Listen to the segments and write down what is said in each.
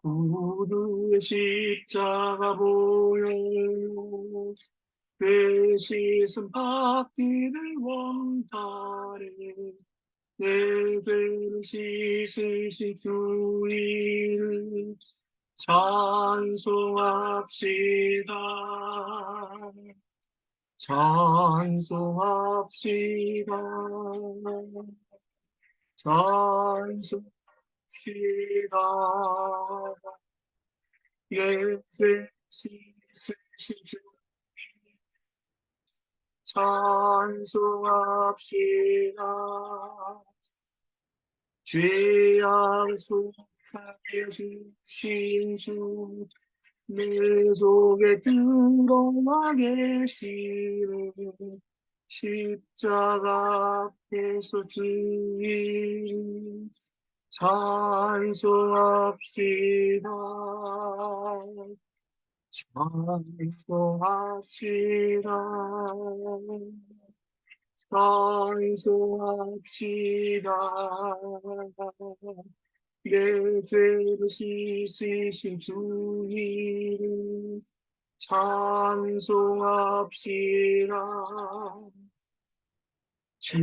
구주의 십자가 보여 그 씻은 바퀴를 원하네. 내 죄를 씻으신 주의를 찬송합시다. 찬송합시다. 찬송합시다. 예수 씻으신 주 찬송합시다. 죄악 속하게 주신 주 내 속에 들어와 계시네. 십자가 앞에서 주님 찬송합시다. 찬송합시다. 찬송합시다. 내 죄를 씻으신 주님 찬송합시다. 주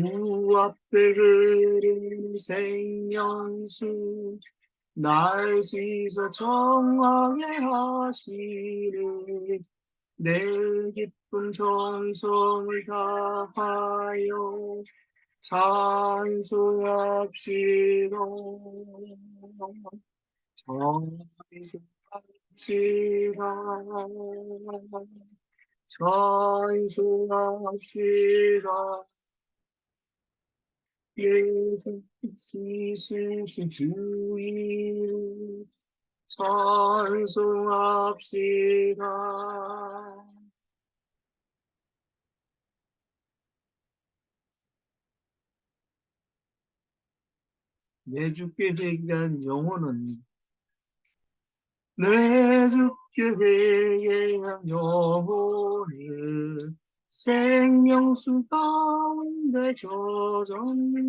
앞에 그린 생명수 날 씻어 정하게 하시네. 내 기쁨 전성을 다하여 찬송합시다. 찬송합시다. 찬송합시다. 예수 씻으신 주님 찬송합시다. 내 주께 회개한 영혼은 내 주께 회개한 영혼은 생명수 가운데 젖었네.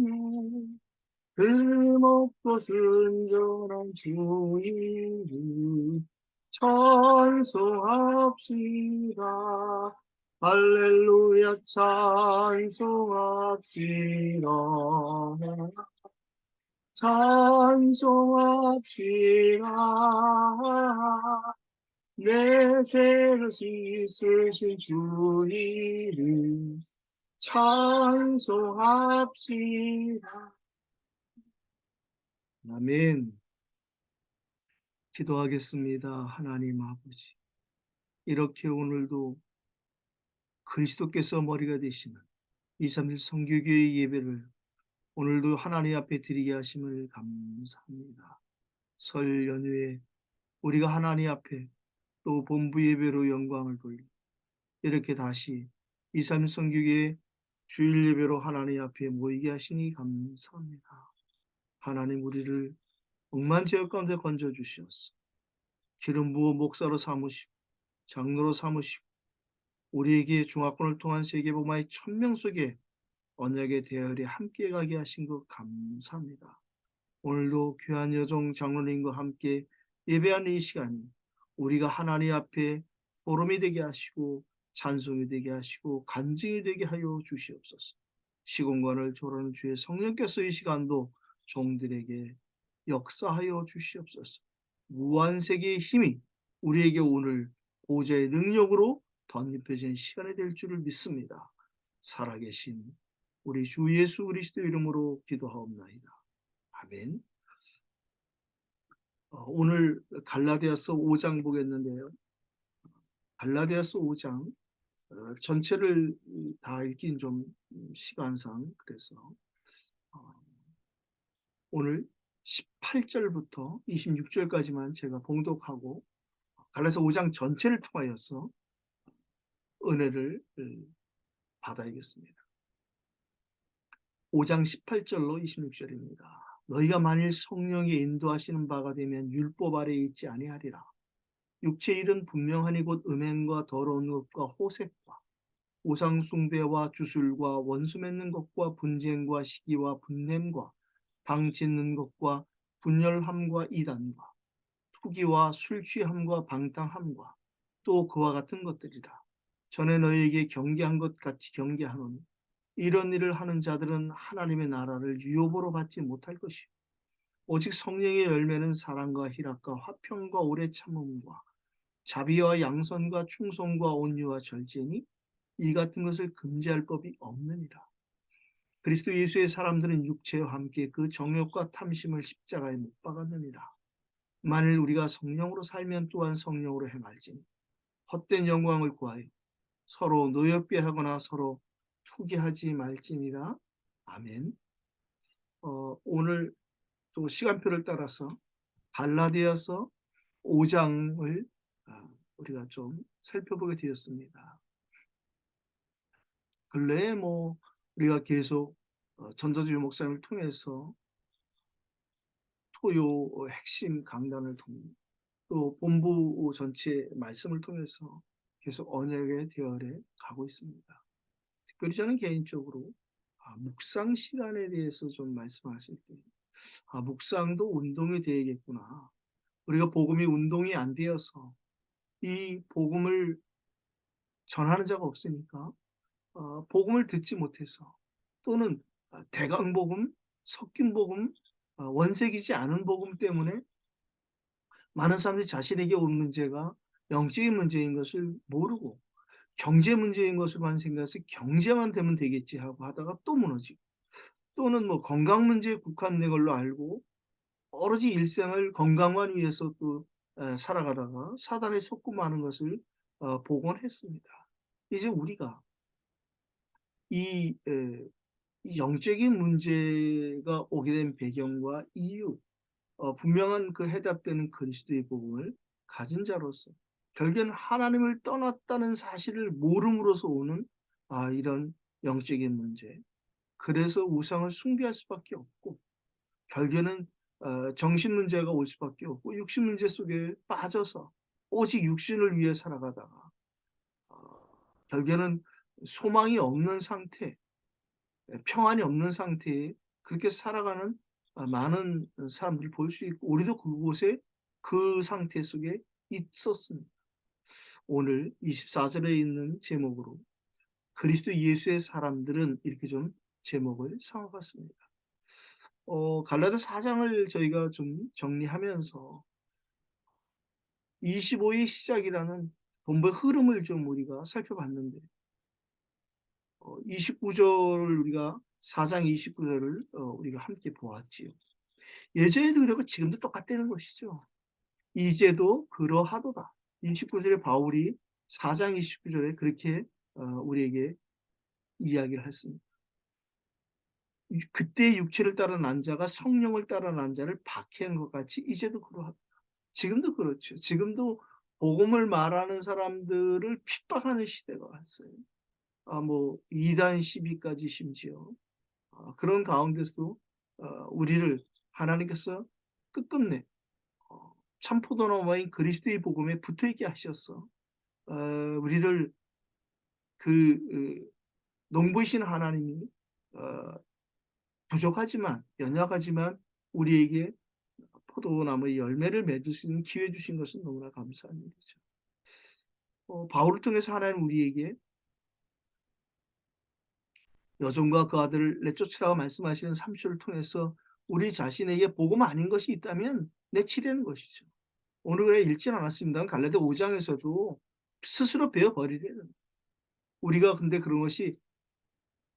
그 먹고 순전한 주 이름 찬송합시다. 할렐루야 찬송합시다. 찬송합시다. 내 죄를 씻으신 주 이름 찬송합시다. 아멘. 기도하겠습니다. 하나님 아버지, 이렇게 오늘도 그리스도께서 머리가 되시는 231 성교교회 예배를 오늘도 하나님 앞에 드리게 하심을 감사합니다. 설 연휴에 우리가 하나님 앞에 또 본부 예배로 영광을 돌리고 이렇게 다시 231 성교교회 주일 예배로 하나님 앞에 모이게 하시니 감사합니다. 하나님 우리를 억만죄악 가운데 건져주시옵소서. 기름 부어 목사로 삼으시고 장로로 삼으시고 우리에게 중화권을 통한 세계복음화의 1000명 속에 언약의 대열에 함께 가게 하신 것 감사합니다. 오늘도 귀한 여종 장로님과 함께 예배하는 이 시간이 우리가 하나님 앞에 포럼이 되게 하시고 찬송이 되게 하시고 간증이 되게 하여 주시옵소서. 시공간을 조르는 주의 성령께서 이 시간도 종들에게 역사하여 주시옵소서. 무한세계의 힘이 우리에게 오늘 보좌의 능력으로 덧입혀진 시간이 될 줄을 믿습니다. 살아계신 우리 주 예수 그리스도 이름으로 기도하옵나이다. 아멘. 오늘 갈라디아서 5장 보겠는데요. 갈라디아서 5장 전체를 다 읽긴 좀 시간상 그래서 오늘 18절부터 26절까지만 제가 봉독하고 갈라디아서 5장 전체를 통하여서 은혜를 받아야겠습니다. 5장 18절로 26절입니다. 너희가 만일 성령의 인도하시는 바가 되면 율법 아래에 있지 아니하리라. 육체의 일은 분명하니 곧 음행과 더러운 것과 호색과 우상 숭배와 주술과 원수 맺는 것과 분쟁과 시기와 분냄과 방 짓는 것과 분열함과 이단과 투기와 술 취함과 방탕함과 또 그와 같은 것들이라. 전에 너희에게 경계한 것 같이 경계하노니 이런 일을 하는 자들은 하나님의 나라를 유업으로 받지 못할 것이요 오직 성령의 열매는 사랑과 희락과 화평과 오래 참음과 자비와 양선과 충성과 온유와 절제니 이 같은 것을 금지할 법이 없느니라. 그리스도 예수의 사람들은 육체와 함께 그 정욕과 탐심을 십자가에 못 박았느니라. 만일 우리가 성령으로 살면 또한 성령으로 행할지니 헛된 영광을 구하여 서로 노엽게 하거나 서로 투기하지 말지니라. 아멘. 오늘 또 시간표를 따라서 갈라디아서 5장을 우리가 좀 살펴보게 되었습니다. 근래에 우리가 계속 전도주 목사님을 통해서 토요 핵심 강단을 통해 또 본부 전체 말씀을 통해서 계속 언약의 대열에 가고 있습니다. 특별히 저는 개인적으로 묵상 시간에 대해서 좀 말씀하실 때 묵상도 운동이 되겠구나. 우리가 복음이 운동이 안 되어서 이 복음을 전하는 자가 없으니까 복음을 듣지 못해서 또는 대강복음, 섞인 복음, 원색이지 않은 복음 때문에 많은 사람들이 자신에게 온 문제가 영적인 문제인 것을 모르고 경제 문제인 것으로만 생각해서 경제만 되면 되겠지 하고 하다가 또 무너지고 또는 건강 문제에 국한된 걸로 알고 오로지 일생을 건강만 위해서 또 살아가다가 사단에 속고 마는 것을 복원했습니다. 이제 우리가 이 영적인 문제가 오게 된 배경과 이유, 분명한 그 해답되는 그리스도의 복음을 가진 자로서 결국엔 하나님을 떠났다는 사실을 모름으로써 오는 이런 영적인 문제. 그래서 우상을 숭배할 수밖에 없고 결국에는 정신 문제가 올 수밖에 없고 육신 문제 속에 빠져서 오직 육신을 위해 살아가다가 결국에는 소망이 없는 상태, 평안이 없는 상태에 그렇게 살아가는 많은 사람들을 볼 수 있고 우리도 그곳에 그 상태 속에 있었습니다. 오늘 24절에 있는 제목으로 그리스도 예수의 사람들은 이렇게 좀 제목을 삼아봤습니다. 갈라디아 4장을 저희가 좀 정리하면서 25의 시작이라는 본부의 흐름을 좀 우리가 살펴봤는데 29절을 우리가 4장 29절을 우리가 함께 보았지요. 예전에도 그렇고 지금도 똑같다는 것이죠. 이제도 그러하도다. 29절에 바울이 4장 29절에 그렇게 우리에게 이야기를 했습니다. 그때 육체를 따라 난 자가 성령을 따라 난 자를 박해한 것 같이 이제도 그러하다. 지금도 그렇죠. 지금도 복음을 말하는 사람들을 핍박하는 시대가 왔어요. 이단 시비까지 심지어 그런 가운데서도 우리를 하나님께서 끝끝내 참 포도나무인 그리스도의 복음에 붙어있게 하셔서 우리를 농부이신 하나님이 부족하지만 연약하지만 우리에게 포도나무의 열매를 맺을 수 있는 기회 주신 것은 너무나 감사한 일이죠. 바울을 통해서 하나님 우리에게 여종과 그 아들을 내쫓으라고 말씀하시는 3절을 통해서 우리 자신에게 복음 아닌 것이 있다면 내치려는 것이죠. 오늘 읽진 않았습니다. 갈라디아 5장에서도 스스로 베어버리려는 우리가 근데 그런 것이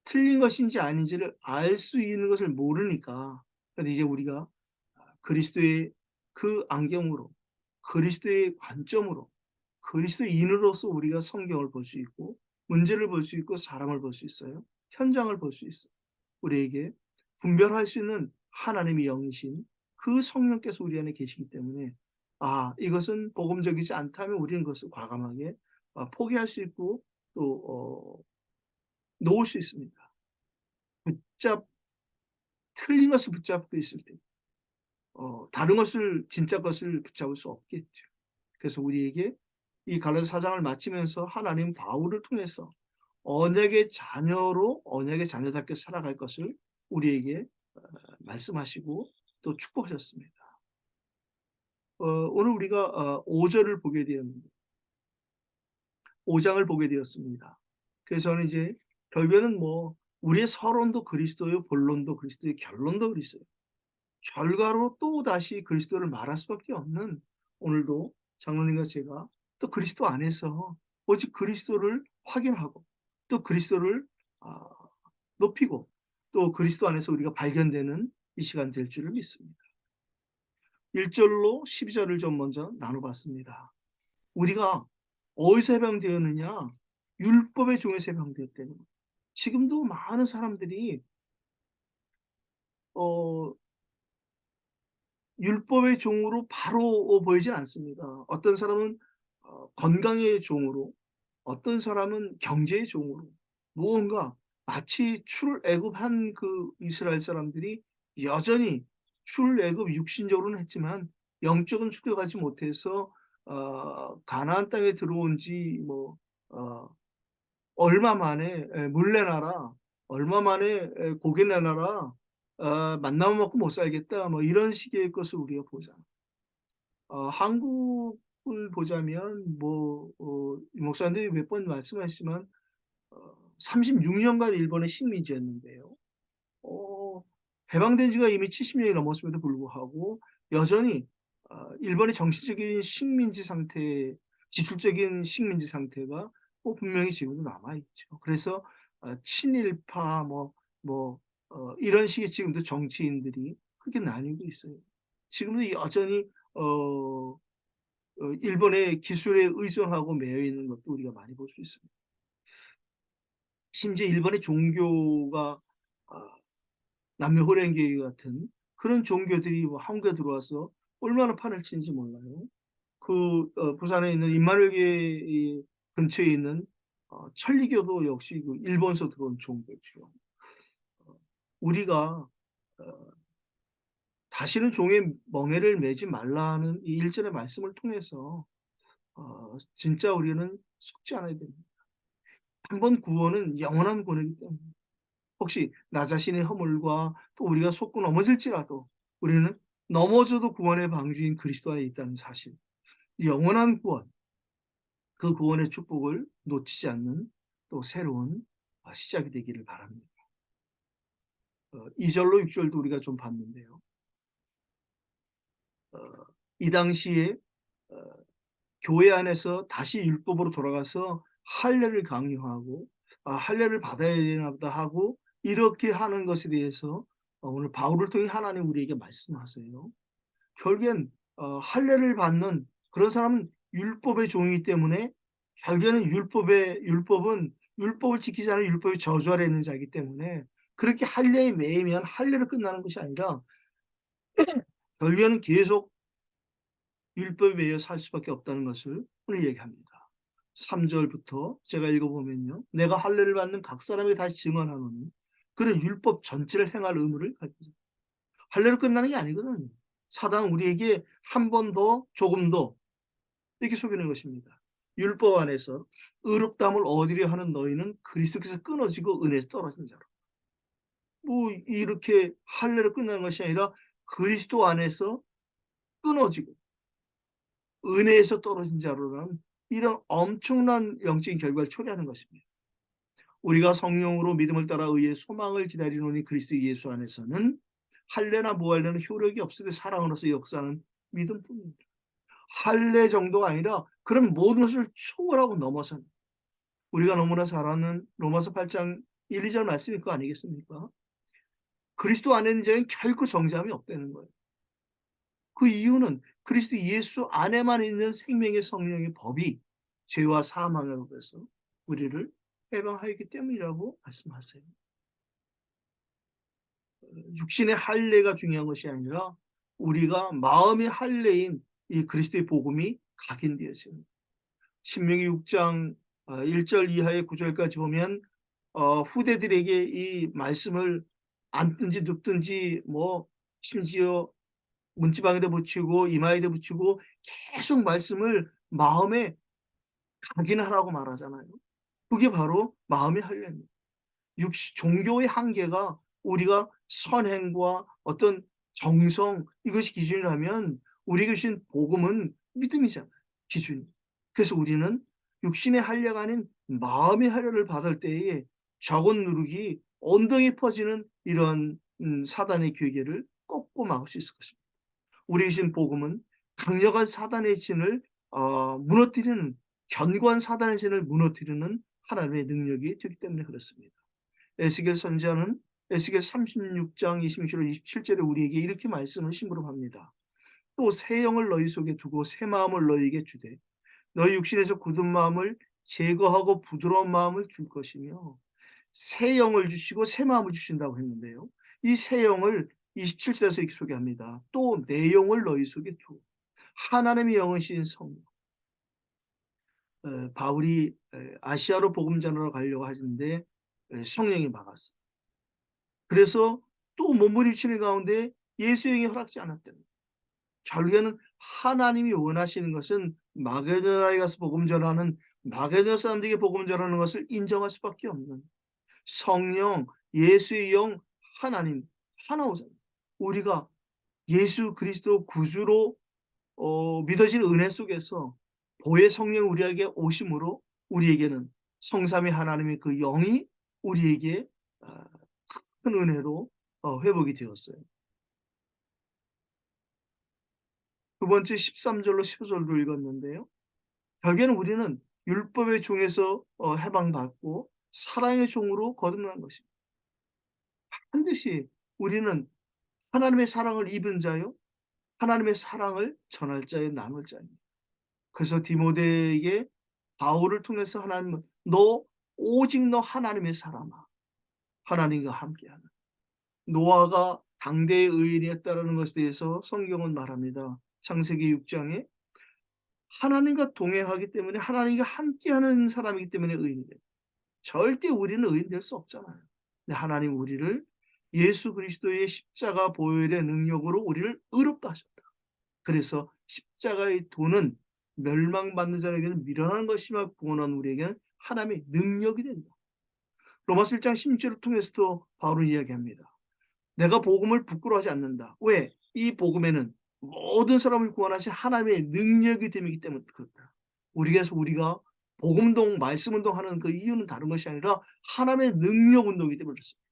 틀린 것인지 아닌지를 알 수 있는 것을 모르니까 그런데 이제 우리가 그리스도의 그 안경으로 그리스도의 관점으로 그리스도인으로서 우리가 성경을 볼 수 있고 문제를 볼 수 있고 사람을 볼 수 있어요. 현장을 볼 수 있어요. 우리에게 분별할 수 있는 하나님의 영이신 그 성령께서 우리 안에 계시기 때문에 이것은 복음적이지 않다면 우리는 그것을 과감하게 포기할 수 있고 또 놓을 수 있습니다. 틀린 것을 붙잡고 있을 때 다른 것을 진짜 것을 붙잡을 수 없겠죠. 그래서 우리에게 이 갈라디아 4장을 마치면서 하나님 바울을 통해서 언약의 자녀로 언약의 자녀답게 살아갈 것을 우리에게 말씀하시고 또 축복하셨습니다. 오늘 우리가 5절을 보게 되었는데 5장을 보게 되었습니다. 그래서 저는 이제 결국에는 뭐 우리의 서론도 그리스도요, 본론도 그리스도요, 결론도 그리스도요. 결과로 또다시 그리스도를 말할 수밖에 없는, 오늘도 장로님과 제가 또 그리스도 안에서 오직 그리스도를 확인하고 또 그리스도를 아 높이고 또 그리스도 안에서 우리가 발견되는 이 시간 될 줄을 믿습니다. 1 절로 12 절을 좀 먼저 나눠 봤습니다. 우리가 어디서 해방되었느냐? 율법의 종에서 해방되었다는 거예요. 지금도 많은 사람들이 어 율법의 종으로 바로 보이진 않습니다. 어떤 사람은 건강의 종으로, 어떤 사람은 경제의 종으로, 무언가 마치 출애굽한 그 이스라엘 사람들이 여전히 출애굽 육신적으로는 했지만 영적은 출애굽하지 못해서 가나안 땅에 들어온 지뭐 어 얼마 만에 "물내놔라. 얼마 만에 고기 내놔라. 만나면 먹고 못 살겠다." 뭐 이런 식의 것을 우리가 보잖아요. 한국을 보자면 뭐 이 목사님들이 몇 번 말씀하시지만 36 년간 일본의 식민지였는데요. 어 해방된 지가 이미 70 년이 넘었음에도 불구하고 여전히 일본의 정치적인 식민지 상태, 지술적인 식민지 상태가 분명히 지금도 남아 있죠. 그래서 친일파 이런 식의 지금도 정치인들이 크게 나뉘고 있어요. 지금도 여전히 어 일본의 기술에 의존하고 매여 있는 것도 우리가 많이 볼 수 있습니다. 심지어 일본의 종교가 남녀호랭교회 같은 그런 종교들이 뭐 한국에 들어와서 얼마나 판을 치는지 몰라요. 부산에 있는 임마누엘교회 이 근처에 있는 천리교도 역시 그 일본에서 들어온 종교죠. 어 우리가 어 다시는 종의 멍에를 매지 말라는 이 1 절의 말씀을 통해서 진짜 우리는 속지 않아야 됩니다. 한 번 구원은 영원한 구원이기 때문에 혹시 나 자신의 허물과 또 우리가 속고 넘어질지라도 우리는 넘어져도 구원의 방주인 그리스도 안에 있다는 사실, 영원한 구원, 그 구원의 축복을 놓치지 않는 또 새로운 시작이 되기를 바랍니다. 2 절로 6 절도 우리가 좀 봤는데요. 어 이 당시에 어 교회 안에서 다시 율법으로 돌아가서 할례를 강요하고 '아 할례를 받아야 되나 보다.' 하고 이렇게 하는 것에 대해서 오늘 바울을 통해 하나님 우리에게 말씀하세요. 결국엔 할례를 받는 그런 사람은 율법의 종이기 때문에 결국에는 율법은 율법을 지키지 않으면 율법이 저주 아래 있는 자이기 때문에 그렇게 할례에 매이면 할례로 끝나는 것이 아니라 결국에는 계속 율법에 매여 살 수밖에 없다는 것을 오늘 얘기합니다. 3 절부터 제가 읽어 보면요. "내가 할례를 받는 각 사람에게 다시 증언하노니 그는 율법 전체를 행할 의무를 가지고" 할례로 끝나는 게 아니거든요. 사단은 우리에게 한 번 더 조금 더 이렇게 속이는 것입니다. 율법 안에서 의롭다함을 얻으려 하는 너희는 그리스도께서 끊어지고 은혜에서 떨어진 자라. 뭐 이렇게 할례로 끝나는 것이 아니라 그리스도 안에서 끊어지고 은혜에서 떨어진 자로라는 이런 엄청난 영적인 결과를 초래하는 것입니다. 우리가 성령으로 믿음을 따라 의의 소망을 기다리노니 그리스도 예수 안에서는 할례나 무할례는 효력이 없으되 사랑으로서 역사하는 믿음뿐입니다. 할례 정도가 아니라 그런 모든 것을 초월하고 넘어선, 우리가 너무나 잘 아는 로마서 8장 1-2절 말씀이 그거 아니겠습니까? 그리스도 안에 있는 자는 결코 정죄함이 없다는 거예요. 그 이유는 그리스도 예수 안에만 있는 생명의 성령의 법이 죄와 사망으로부터 우리를 해방하였기 때문이라고 말씀하세요. 육신의 할례가 중요한 것이 아니라 우리가 마음의 할례인 이 그리스도의 복음이 각인되었습니다. 신명기 6장 1절 이하의 구절까지 보면 후대들에게 이 말씀을 앉든지 눕든지 뭐 심지어 문지방에다 붙이고 이마에다 붙이고 계속 말씀을 마음에 각인하라고 말하잖아요. 그게 바로 마음의 할례입니다. 육시 종교의 한계가 우리가 선행과 어떤 정성 이것이 기준이라면 우리에게 주신 복음은 믿음이잖아요. 기준이. 그래서 우리는 육신의 할례가 아닌 마음의 할례를 받을 때에 좌권 누르기 엉덩이 퍼지는 이런 사단의 괴계를 꺾고 막을 수 있을 것입니다. 우리에게 주신 복음은 강력한 사단의 진을 무너뜨리는, 견고한 사단의 진을 무너뜨리는 하나님의 능력이 되기 때문에 그렇습니다. 에스겔 선지자는 에스겔 36장 26절 27절에 우리에게 이렇게 말씀을 심부름합니다. 또 새 영을 너희 속에 두고 새 마음을 너희에게 주되 너희 육신에서 굳은 마음을 제거하고 부드러운 마음을 줄 것이며, 새 영을 주시고 새 마음을 주신다고 했는데요. 이 새 영을 27절에서 이렇게 소개합니다. 또 내 영을 너희 속에 두고, 하나님의 영이신 성령. 바울이 아시아로 복음 전하러 가려고 하는데 성령이 막았어요. 그래서 또 몸부림치는 가운데 예수의 영이 허락지 않았다는 거예요. 결국에는 하나님이 원하시는 것은 마게도냐에 가서 복음 전하는, 마게도냐 사람들에게 복음 전하는 것을 인정할 수밖에 없는 성령, 예수의 영, 하나님 하나오잖아요. 우리가 예수 그리스도 구주로 믿어진 은혜 속에서 보혜 성령 우리에게 오심으로 우리에게는 성삼위 하나님의 그 영이 우리에게 아, 큰 은혜로 회복이 되었어요. 두 번째 13절로 15절로 읽었는데요. 결국에는 우리는 율법의 종에서 해방받고 사랑의 종으로 거듭난 것입니다. 반드시 우리는 하나님의 사랑을 입은 자요, 하나님의 사랑을 전할 자요, 나눌 자입니다. 그래서 디모데에게 바울을 통해서 하나님은 너 오직 너 하나님의 사람아, 하나님과 함께하는, 노아가 당대의 의인이었다라는 것에 대해서 성경은 말합니다. 창세기 6장에 하나님과 동행하기 때문에, 하나님과 함께하는 사람이기 때문에 의인이 돼요. 절대 우리는 의인 될 수 없잖아요. 근데 하나님 우리를 예수 그리스도의 십자가 보혈의 능력으로 우리를 의롭다 하셨다. 그래서 십자가의 도는 멸망받는 자에게는 미련한 것이며 구원한 우리에게는 하나님의 능력이 된다. 로마서 1장 16절을 통해서도 바울은 이야기합니다. 내가 복음을 부끄러워하지 않는다. 왜? 이 복음에는 모든 사람을 구원하신 하나님의 능력이 됨이기 때문에 그렇다. 우리가 복음운동, 말씀운동 하는 그 이유는 다른 것이 아니라 하나님의 능력 운동이기 때문에 그렇습니다.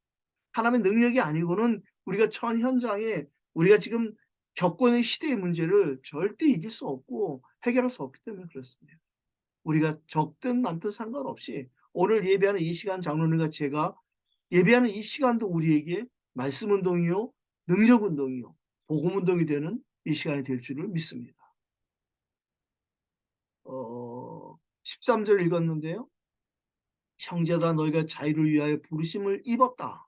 하나님의 능력이 아니고는 우리가 전 현장에 우리가 지금 겪고 있는 시대의 문제를 절대 이길 수 없고 해결할 수 없기 때문에 그렇습니다. 우리가 적든 많든 상관없이 오늘 예배하는 이 시간, 장로님과 제가 예배하는 이 시간도 우리에게 말씀 운동이요, 능력 운동이요, 복음 운동이 되는 이 시간이 될 줄을 믿습니다. 13절 읽었는데요. 형제들아 너희가 자유를 위하여 부르심을 입었다.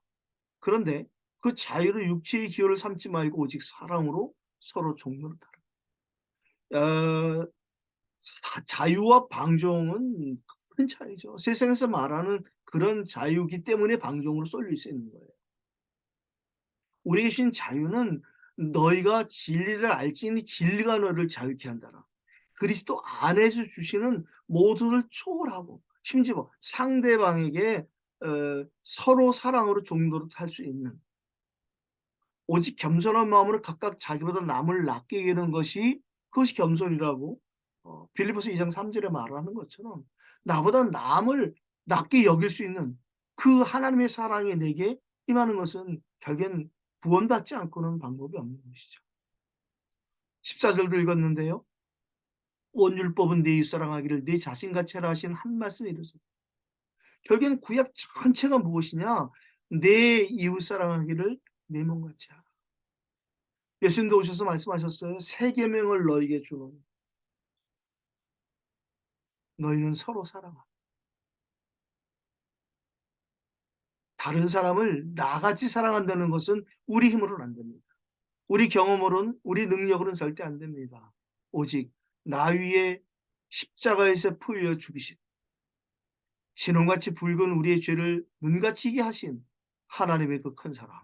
그런데 그 자유를 육체의 기호를 삼지 말고 오직 사랑으로 서로 종로를 따르라. 자유와 방종은 큰 차이죠. 세상에서 말하는 그런 자유기 때문에 방종으로 쏠릴 수 있는 거예요. 우리에게 주신 자유는 너희가 진리를 알지니 진리가 너를 자유케 한다라. 그리스도 안에서 주시는 모두를 초월하고 심지어 상대방에게 서로 사랑으로 종로를 탈 수 있는, 오직 겸손한 마음으로 각각 자기보다 남을 낮게 여기는 것이, 그것이 겸손이라고 빌립보서 2장 3절에 말하는 것처럼 나보다 남을 낮게 여길 수 있는 그 하나님의 사랑이 내게 임하는 것은 결국엔 구원받지 않고는 방법이 없는 것이죠. 14절도 읽었는데요. 원율법은 내 이웃사랑하기를 내 자신같이 하라 하신 한 말씀이 이르소서. 결국엔 구약 전체가 무엇이냐? 내 이웃사랑하기를 내 몸같이 하라. 예수님도 오셔서 말씀하셨어요. 새 계명을 너희에게 주노니 너희는 서로 사랑하라. 다른 사람을 나같이 사랑한다는 것은 우리 힘으로는 안 됩니다. 우리 경험으로는, 우리 능력으로는 절대 안 됩니다. 오직 나 위에 십자가에서 풀려 죽이신, 진홍같이 붉은 우리의 죄를 눈같이 이게 하신 하나님의 그 큰 사랑,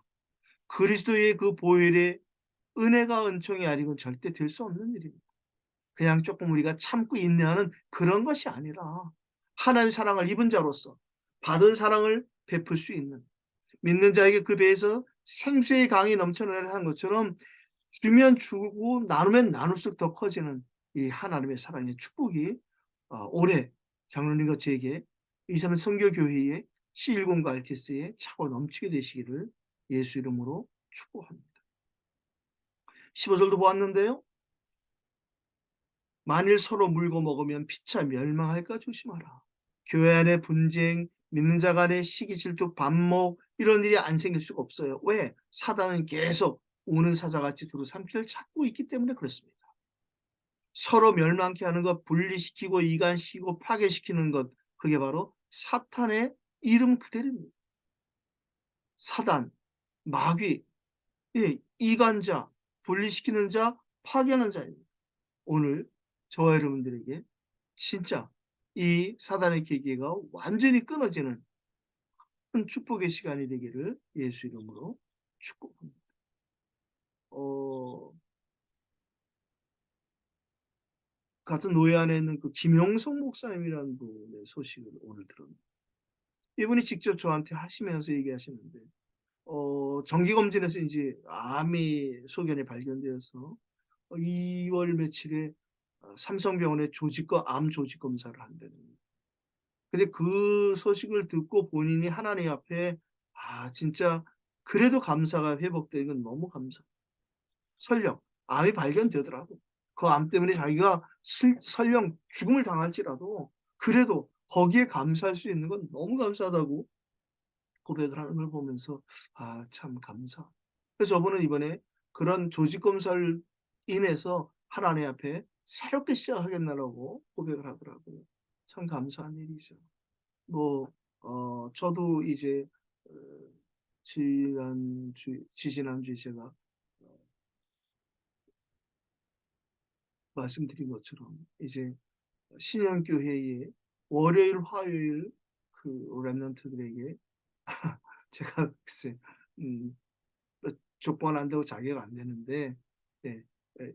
그리스도의 그 보혈의 은혜가 은총이 아니고는 절대 될 수 없는 일입니다. 그냥 조금 우리가 참고 인내하는 그런 것이 아니라 하나님의 사랑을 입은 자로서 받은 사랑을 베풀 수 있는, 믿는 자에게 그 배에서 생수의 강이 넘쳐나는 것처럼 주면 주고 나누면 나눌수록 더 커지는 이 하나님의 사랑의 축복이 올해 장로님과 제게 231 선교교회의 C10과 RTS에 차고 넘치게 되시기를 예수 이름으로 축복합니다. 15절도 보았는데요. 만일 서로 물고 먹으면 피차 멸망할까 조심하라. 교회 안에 분쟁, 믿는 자 간의 시기 질투, 반목 이런 일이 안 생길 수가 없어요. 왜? 사단은 계속 우는 사자같이 두루 삼키를 찾고 있기 때문에 그렇습니다. 서로 멸망케 하는 것, 분리시키고 이간시키고 파괴시키는 것, 그게 바로 사탄의 이름 그대로입니다. 사단, 마귀, 이간자, 분리시키는 자, 파괴하는 자입니다. 오늘 저와 여러분들에게 진짜 이 사단의 계기가 완전히 끊어지는 큰 축복의 시간이 되기를 예수 이름으로 축복합니다. 같은 노예 안에 있는 그 김용성 목사님이라는 분의 소식을 오늘 들었는데, 이분이 직접 저한테 하시면서 얘기하시는데, 정기검진에서 이제 암이 소견이 발견되어서 2월 며칠에 삼성병원에 암 조직 검사를 한다는 거예요. 근데 그 소식을 듣고 본인이 하나님 앞에 진짜 그래도 감사가 회복되는 건 너무 감사. 설령 암이 발견되더라도 그 암 때문에 자기가 설령 죽음을 당할지라도 그래도 거기에 감사할 수 있는 건 너무 감사하다고 고백을 하는 걸 보면서 참 감사. 그래서 저분은 이번에 그런 조직 검사를 인해서 하나님 앞에 새롭게 시작하겠다라고 고백을 하더라고요. 참 감사한 일이죠. 뭐 저도 이제 어 지지난주에 제가 말씀드린 것처럼 이제 신영교회의 월요일, 화요일 그 렘넌트들에게 제가 글쎄 음 족반한다고 자기가 안 되는데 예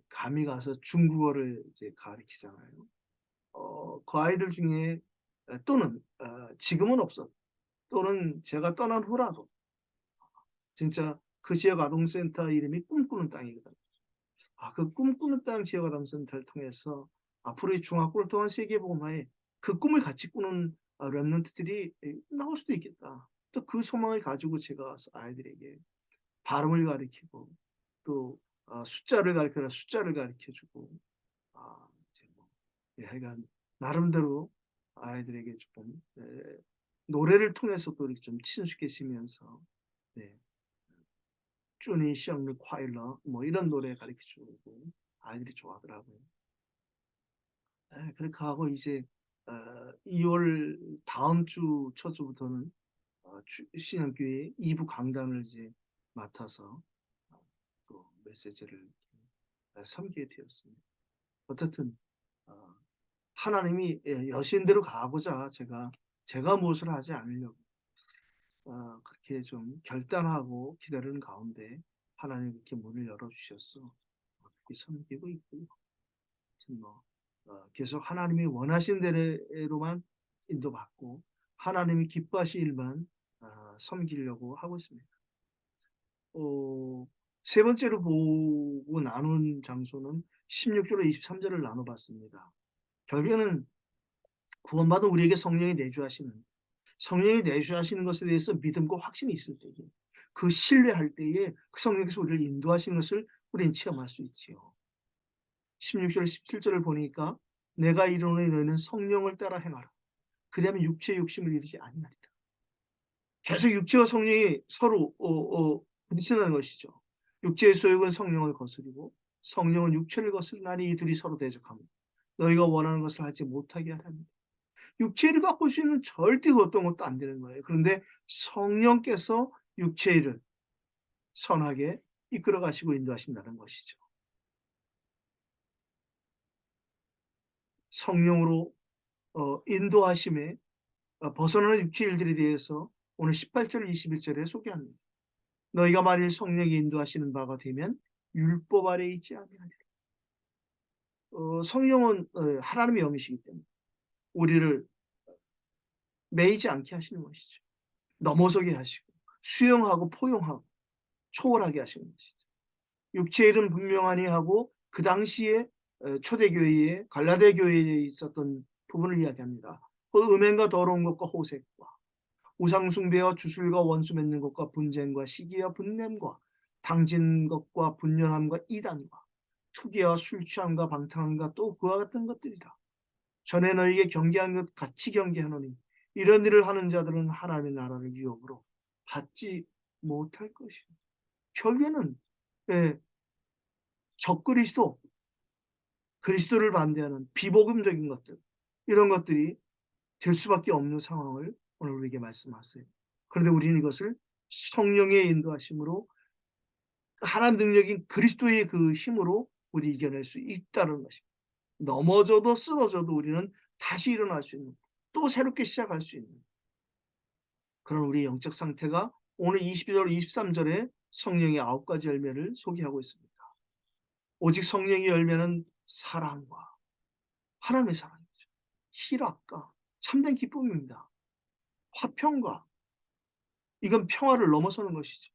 감히 가서 중국어를 이제 가르치잖아요. 그 아이들 중에 또는 지금은 없어 또는 제가 떠난 후라도 진짜 그 지역 아동센터 이름이 꿈꾸는 땅이거든요. 그 꿈꾸는 땅 지역 아동센터를 통해서 앞으로 이 중학교를 통한 세계복음화에 그 꿈을 같이 꾸는 렘넌트들이 나올 수도 있겠다. 또 그 소망을 가지고 제가 아이들에게 발음을 가르치고 또 숫자를 가르쳐라 숫자를 가르쳐 주고 이제 뭐 하여간 나름대로 아이들에게 조금 노래를 통해서도 이렇게 좀 친숙해지면서 네. 쭈니 시영르 콰일러 뭐 이런 노래 가르쳐 주고 아이들이 좋아하더라고요. 그렇게 하고 이제 2월 다음 주 첫 주부터는 신영교회 2부 강단을 이제 맡아서 또 메시지를 섬기게 되었습니다. 어쨌든 어 하나님이 여신대로 가고자 제가 무엇을 하지 않으려고 그렇게 좀 결단하고 기다리는 가운데 하나님이 이렇게 문을 열어주셔서 그렇게 섬기고 있고요. 지금 계속 하나님이 원하신 대로만 인도받고 하나님이 기뻐하실 일만 섬기려고 하고 있습니다. 세 번째로 보고 나눈 장소는 16절로 23절을 나눠봤습니다. 결국에는 구원받은 우리에게 성령이 내주하시는 것에 대해서 믿음과 확신이 있을 때에 그 신뢰할 때에 그 성령께서 우리를 인도하시는 것을 우리는 체험할 수 있지요. 16절 17절을 보니까 내가 이르노니 너희는 성령을 따라 행하라. 그리하면 육체의 욕심을 이루지 아니하리라. 계속 육체와 성령이 서로 부딪힌다는 것이죠. 육체의 소욕은 성령을 거스리고 성령은 육체를 거스르나니 이 둘이 서로 대적합니다. 너희가 원하는 것을 하지 못하게 하랍니다. 육체를 바꿀 수 있는 절대 어떤 것도 안 되는 거예요. 그런데 성령께서 육체를 선하게 이끌어 가시고 인도하신다는 것이죠. 성령으로 인도하심에 벗어나는 육체 일들에 대해서 오늘 18절 21절에 소개합니다. 너희가 만일 성령이 인도하시는 바가 되면 율법 아래 있지 아니하리라. 성령은 하나님의 영이시기 때문에 우리를 매이지 않게 하시는 것이죠. 넘어서게 하시고 수용하고 포용하고 초월하게 하시는 것이죠. 육체의 일은 분명하니 하고 그 당시에 초대교회에 갈라디아 교회에 있었던 부분을 이야기합니다. 곧 음행과 더러운 것과 호색과 우상 숭배와 주술과 원수 맺는 것과 분쟁과 시기와 분냄과 당진 것과 분열함과 이단과 투기와 술 취함과 방탕함과 또 그와 같은 것들이라. 전에 너희에게 경계한 것 같이 경계하노니 이런 일을 하는 자들은 하나님의 나라를 유업으로 받지 못할 것이라. 결국에는 예, 적그리스도, 그리스도를 반대하는 비복음적인 것들, 이런 것들이 될 수밖에 없는 상황을 오늘 우리에게 말씀하세요. 그런데 우리는 이것을 성령의 인도하심으로 하나님 능력인 그리스도의 그 힘으로 우리 이겨낼 수 있다는 것입니다. 넘어져도 쓰러져도 우리는 다시 일어날 수 있는, 또 새롭게 시작할 수 있는 그런 우리의 영적 상태가 오늘 22절, 23절에 성령의 9가지 열매를 소개하고 있습니다. 오직 성령의 열매는 사랑과 하나님의 사랑이죠. 희락과 참된 기쁨입니다. 화평과, 이건 평화를 넘어서는 것이죠.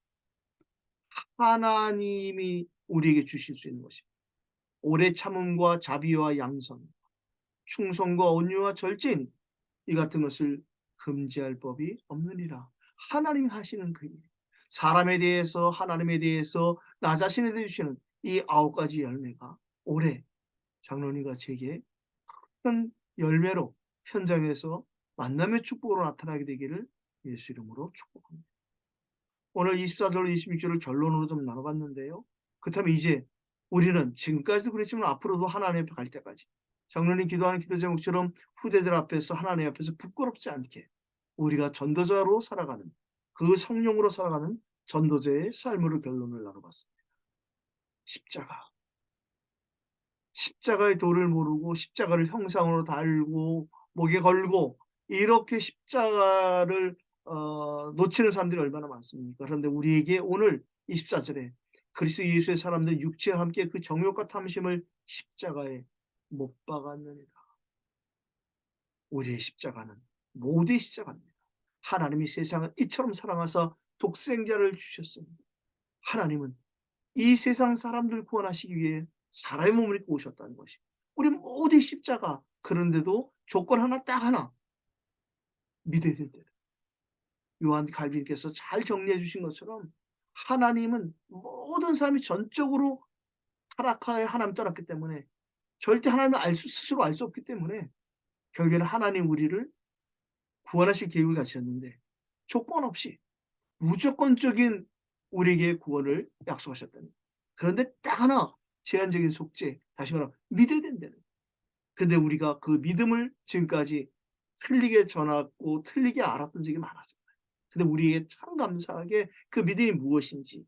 하나님이 우리에게 주실 수 있는 것입니다. 오래 참음과 자비와 양선, 충성과 온유와 절제니 이 같은 것을 금지할 법이 없느니라. 하나님이 하시는 그 일, 사람에 대해서, 하나님에 대해서, 나 자신에 대해 주시는 이 9가지 열매가 올해 장로님과 제게 큰 열매로 현장에서 만남의 축복으로 나타나게 되기를 예수 이름으로 축복합니다. 오늘 24절, 26절을 결론으로 좀 나눠봤는데요. 그렇다면 이제 우리는 지금까지도 그랬지만 앞으로도 하나님 앞에 갈 때까지 장로님 기도하는 기도 제목처럼 후대들 앞에서 하나님 앞에서 부끄럽지 않게 우리가 전도자로 살아가는, 그 성령으로 살아가는 전도자의 삶으로 결론을 나눠봤습니다. 십자가. 십자가의 도를 모르고 십자가를 형상으로 달고 목에 걸고 이렇게 십자가를 놓치는 사람들이 얼마나 많습니까? 그런데 우리에게 오늘 24절에 그리스도 예수의 사람들은 육체와 함께 그 정욕과 탐심을 십자가에 못 박았느니라. 우리의 십자가는 모두의 십자가입니다. 하나님이 세상을 이처럼 사랑하사 독생자를 주셨습니다. 하나님은 이 세상 사람들 구원하시기 위해 사람의 몸을 입고 오셨다는 것이. 우리 모두의 십자가. 그런데도 조건 하나 딱 하나 믿어야 된다. 요한 칼빈께서 잘 정리해 주신 것처럼 하나님은 모든 사람이 전적으로 타락하여 하나님 떠났기 때문에 절대 하나님을 스스로 알 수 없기 때문에 결국에는 하나님 우리를 구원하실 계획을 가지셨는데 조건 없이 무조건적인 우리에게 구원을 약속하셨다는. 그런데 딱 하나 제한적인 속죄, 다시 말하면 믿어야 된다는. 근데 우리가 그 믿음을 지금까지 틀리게 전하고 틀리게 알았던 적이 많았어요. 근데 우리에게 참 감사하게 그 믿음이 무엇인지,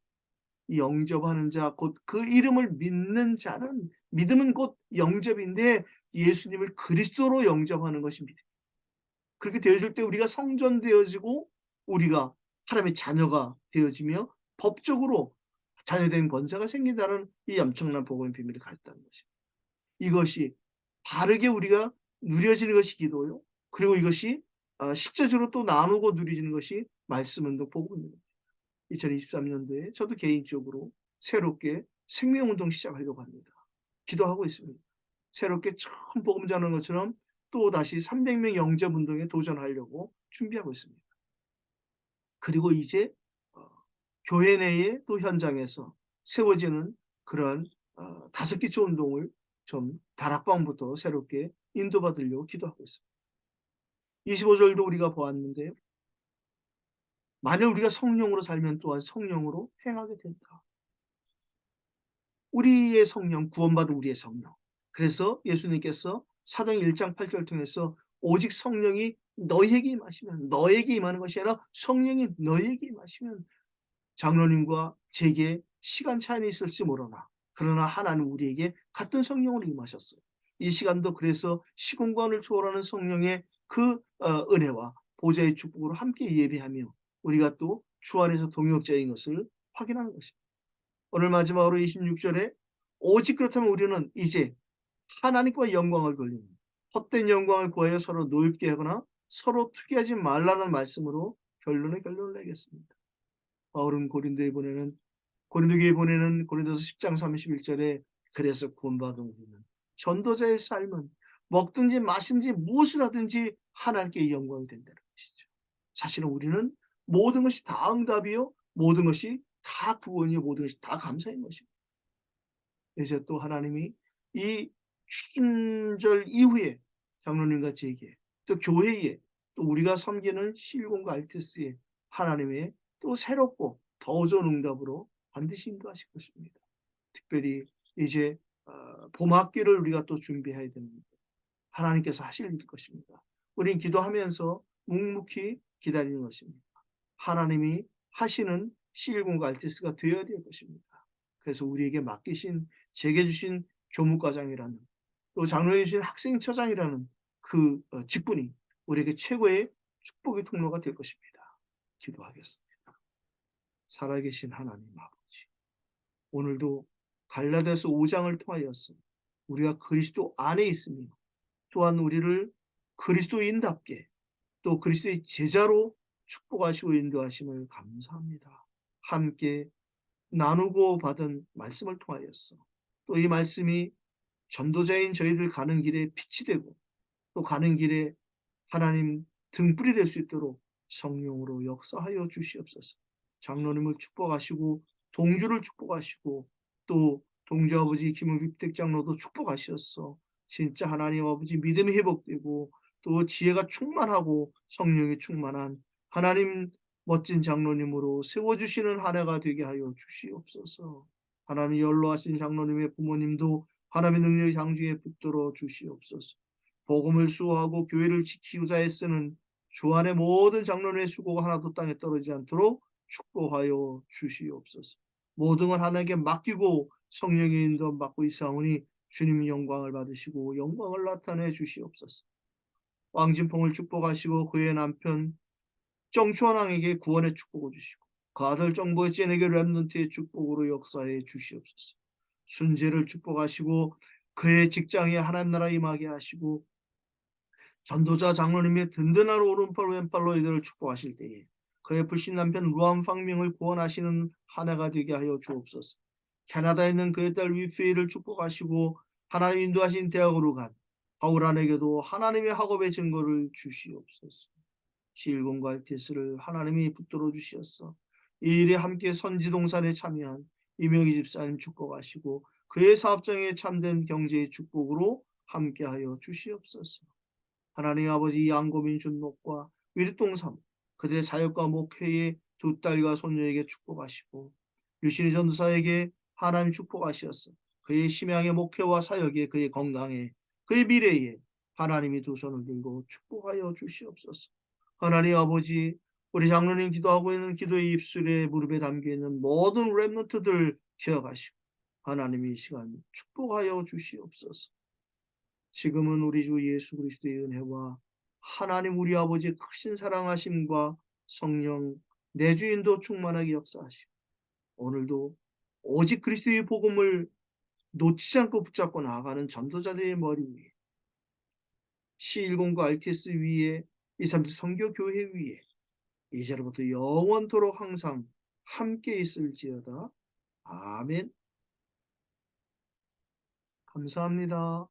영접하는 자, 곧 그 이름을 믿는 자는, 믿음은 곧 영접인데 예수님을 그리스도로 영접하는 것이 믿음. 그렇게 되어질 때 우리가 성전되어지고 우리가 하나님의 자녀가 되어지며 법적으로 자녀된 권세가 생긴다는 이 엄청난 복음의 비밀을 가졌다는 것입니다. 이것이 바르게 우리가 누려지는 것이 기도요. 그리고 이것이 실제적으로 또 나누고 누려지는 것이 말씀 운동, 복음 운동. 2023년도에 저도 개인적으로 새롭게 생명 운동 시작하려고 합니다. 기도하고 있습니다. 새롭게 처음 복음 전하는 것처럼 또다시 300명 영접 운동에 도전하려고 준비하고 있습니다. 그리고 이제 교회 내에 또 현장에서 세워지는 그런 5기초 운동을 좀 다락방부터 새롭게 인도받으려고 기도하고 있습니다. 25절도 우리가 보았는데요. 만약 우리가 성령으로 살면 또한 성령으로 행하게 된다. 우리의 성령, 구원받은 우리의 성령. 그래서 예수님께서 사도행 1장 8절을 통해서 오직 성령이 너희에게 임하시면, 너에게 임하는 것이 아니라 성령이 너에게 임하시면 장로님과 제게 시간 차이는 있을지 모르나 그러나 하나님 우리에게 같은 성령으로 임하셨어요. 이 시간도 그래서 시공간을 초월하는 성령의 그 은혜와 보좌의 축복으로 함께 예배하며 우리가 또 주 안에서 동역자인 것을 확인하는 것입니다. 오늘 마지막으로 26절에 오직 그렇다면 우리는 이제 하나님과 영광을 돌리는 헛된 영광을 구하여 서로 노엽게 하거나 서로 투기하지 말라는 말씀으로 결론을 내겠습니다. 바울은 고린도에 보내는 고린도교회 보내는 고린도서 10장 31절에 그래서 구원받은 우리는 전도자의 삶은 먹든지 마시든지 무엇을 하든지 하나님께 영광이 된다는 것이죠. 사실은 우리는 모든 것이 다 응답이요, 모든 것이 다 구원이요, 모든 것이 다 감사인 것입니다. 그래서 또 하나님이 이 추순절 이후에 장로님과 제게 또 교회에 또 우리가 섬기는 실공과 알테스에 하나님의 또 새롭고 더 좋은 응답으로 반드시 인도하실 것입니다. 특별히 이제 봄학기를 우리가 또 준비해야 됩니다. 하나님께서 하실 일 것입니다. 우린 기도하면서 묵묵히 기다리는 것입니다. 하나님이 하시는 시일공과 알테스가 되어야 될 것입니다. 그래서 우리에게 맡기신, 제게 주신 교무과장이라는, 또 장로에 주신 학생처장이라는 그 직분이 우리에게 최고의 축복의 통로가 될 것입니다. 기도하겠습니다. 살아계신 하나님 아버지, 오늘도 갈라디아서 5장을 통하여서 우리가 그리스도 안에 있으며 또한 우리를 그리스도인답게 또 그리스도의 제자로 축복하시고 인도하심을 감사합니다. 함께 나누고 받은 말씀을 통하여서 또 이 말씀이 전도자인 저희들 가는 길에 빛이 되고 또 가는 길에 하나님 등불이 될 수 있도록 성령으로 역사하여 주시옵소서. 장로님을 축복하시고 동주를 축복하시고 또 동주 아버지 김은빛 택장로도 축복하셨어. 진짜 하나님 아버지 믿음이 회복되고 또 지혜가 충만하고 성령이 충만한 하나님 멋진 장로님으로 세워주시는 한 해가 되게 하여 주시옵소서. 하나님 연로하신 장로님의 부모님도 하나님의 능력의 장중에 붙들어 주시옵소서. 복음을 수호하고 교회를 지키고자 애쓰는 주안의 모든 장로님의 수고가 하나도 땅에 떨어지지 않도록 축복하여 주시옵소서. 모든 걸 하나님께 맡기고 성령의 인도함 받고 있사오니 주님 영광을 받으시고 영광을 나타내 주시옵소서. 왕진봉을 축복하시고 그의 남편 정추원 왕에게 구원의 축복을 주시고 그 아들 정보의 찐에게 렘넌트의 축복으로 역사해 주시옵소서. 순재를 축복하시고 그의 직장에 하나님 나라 임하게 하시고 전도자 장로님의 든든한 오른팔 왼팔로 이들을 축복하실 때에 그의 불신 남편 루암팡명을 구원하시는 한 해가 되게 하여 주옵소서. 캐나다에 있는 그의 딸 위페이를 축복하시고 하나님 인도하신 대학으로 간 바울안에게도 하나님의 학업의 증거를 주시옵소서. 시일공과 알테스를 하나님이 붙들어 주시었어. 이 일에 함께 선지동산에 참여한 이명희 집사님 축복하시고 그의 사업장에 참된 경제의 축복으로 함께하여 주시옵소서. 하나님 아버지 양고민 준목과 위리동삼 그들의 사역과 목회의 두 딸과 손녀에게 축복하시고 유신희 전도사에게 하나님 축복하시었어. 그의 심양의 목회와 사역에 그의 건강에 그의 미래에 하나님이 두 손을 들고 축복하여 주시옵소서. 하나님 아버지 우리 장로님 기도하고 있는 기도의 입술에 무릎에 담겨있는 모든 렘넌트들 기억하시고 하나님이 이 시간 축복하여 주시옵소서. 지금은 우리 주 예수 그리스도의 은혜와 하나님 우리 아버지의 크신 사랑하심과 성령 내주인도 충만하게 역사하시고 오늘도 오직 그리스도의 복음을 놓치지 않고 붙잡고 나아가는 전도자들의 머리 위에 C10과 RTS 위에 237 선교교회 위에 이제로부터 영원토록 항상 함께 있을지어다. 아멘. 감사합니다.